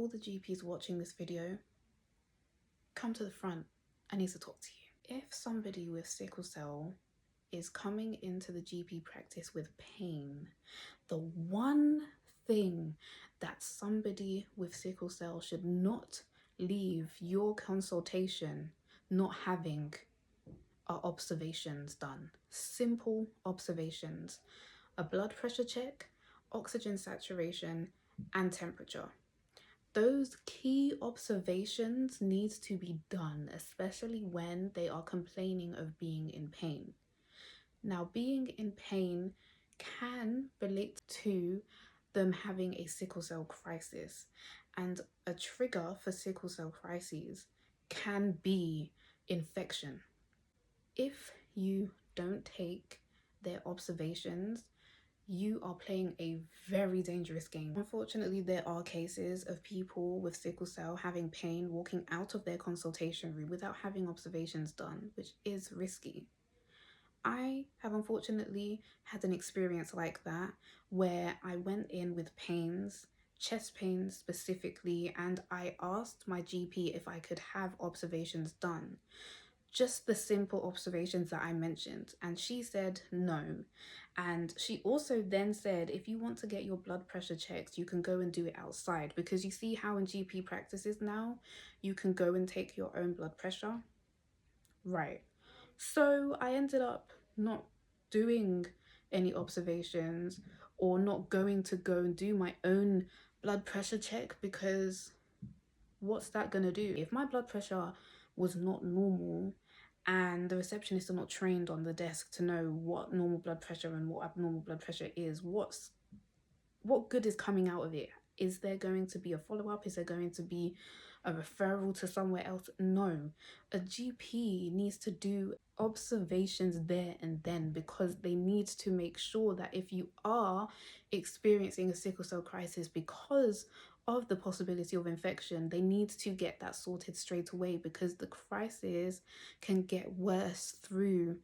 all the GPs watching this video, come to the front. I need to talk to you. If somebody with sickle cell is coming into the GP practice with pain, the one thing that somebody with sickle cell should not leave your consultation not having are observations done. Simple observations. A blood pressure check, oxygen saturation, and temperature. Those key observations need to be done, especially when they are complaining of being in pain. Now, being in pain can relate to them having a sickle cell crisis, and a trigger for sickle cell crises can be infection. If you don't take their observations, you are playing a very dangerous game. Unfortunately, there are cases of people with sickle cell having pain walking out of their consultation room without having observations done, which is risky. I have unfortunately had an experience like that where I went in with pains, chest pains specifically, and I asked my GP if I could have observations done. Just the simple observations that I mentioned, and she said no. And she also then said, if you want to get your blood pressure checked, you can go and do it outside, because you see how in GP practices now you can go and take your own blood pressure, right? So I ended up not doing any observations or not going to go and do my own blood pressure check, because what's that gonna do? If my blood pressure was not normal and the receptionists are not trained on the desk to know what normal blood pressure and what abnormal blood pressure is, what good is coming out of it? Is there going to be a follow-up? Is there going to be a referral to somewhere else? No. A GP needs to do observations there and then, because they need to make sure that if you are experiencing a sickle cell crisis because of the possibility of infection, they need to get that sorted straight away, because the crisis can get worse through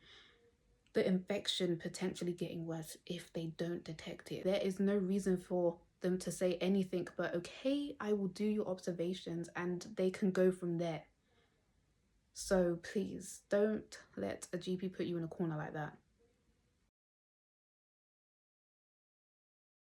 the infection potentially getting worse if they don't detect it. There is no reason for them to say anything but, okay, I will do your observations, and they can go from there. So please don't let a GP put you in a corner like that.